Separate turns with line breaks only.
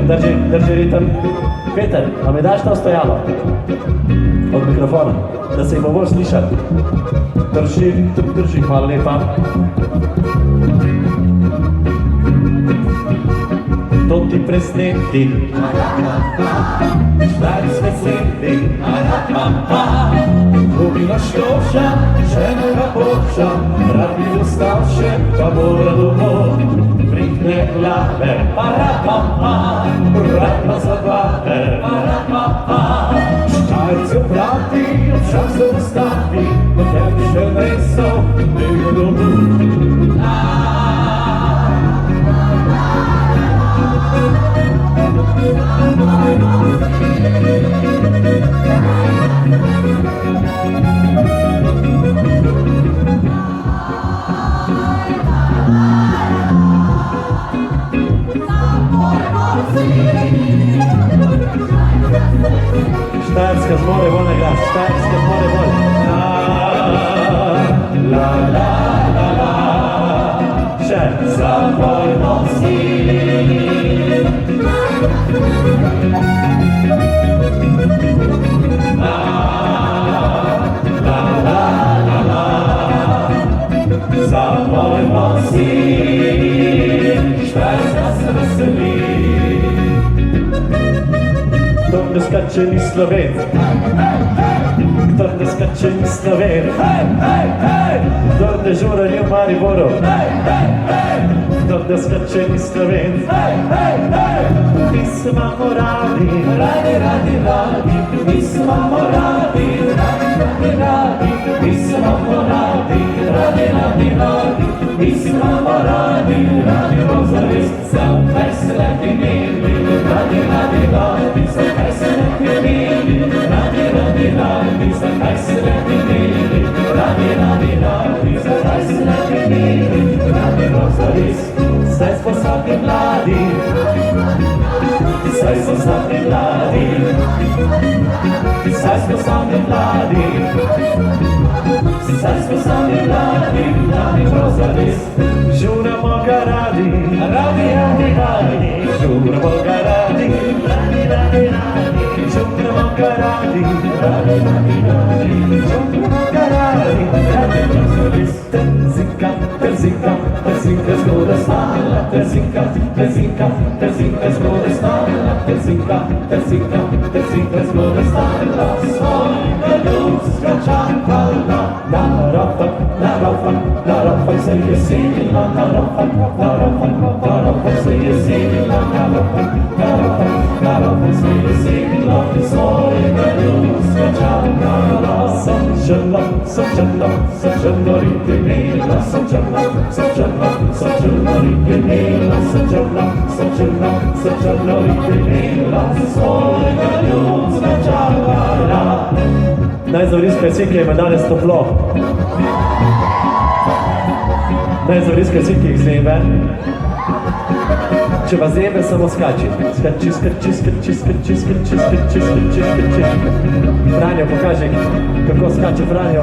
drži ritem. Peter, a mi daš to stojalo? Od mikrofona, da se jih bo bolj slišati. Drži, hvala lepa. To ti presneti, stari svetleti, Ljubila šloša, ženega poča, rad bi ostal še, pa mora domov. Prihne glave, parapapa, ratna zabave, parapapa. Štajrce prati, občas se ustavi, potem še meso, tega domu. Štajerska zmore bolj na glas, Štajerska zmore bolj. La, la, la, la, še. Za tvoj nosi. La, la, la, la, la, za tvoj nosi. Štajerska se veseli. Kdo ne skače ni Sloven, kdo ne skače ni Sloven, kdo ne žura ni v Mariboru, kdo ne skače ni Sloven. Mi se imamo radi, radi, mi se imamo radi, radi, mi se imamo radi, radi, mi se imamo radi, bo zares, sam kaj se leti imeli, radi, zakaj se leti imeli, radi, zakaj se leti imeli, radi, zakaj se leti imeli, bo zares, saj smo sami mladi, saj smo sami mladi, saj smo sami mladi, saj smo sami mladi, bo zares. Žuramo ga radi, radi, žuramo ga radi, radi, žuramo ga radi, žuramo ga radi, bo zares. Trzinka zgoda stala, trzinka zgoda stala, trzinka zgoda stala, svojega ljudska čakala. Na rofak se je sedila, na rofak se je sedila, na rofak se je sedila, svojega ljudska čakala. Sem črno rike imela, sem črno rike imela, sem črno rike imela, svojega ljudska čakala. Naj zavriskaj vsi, ki ima danes toplo. Naj zavriskaj vsi, ki jih zebe. Če vas zebe, samo skači. Skači. Franjo, pokaži, kako skače Franjo.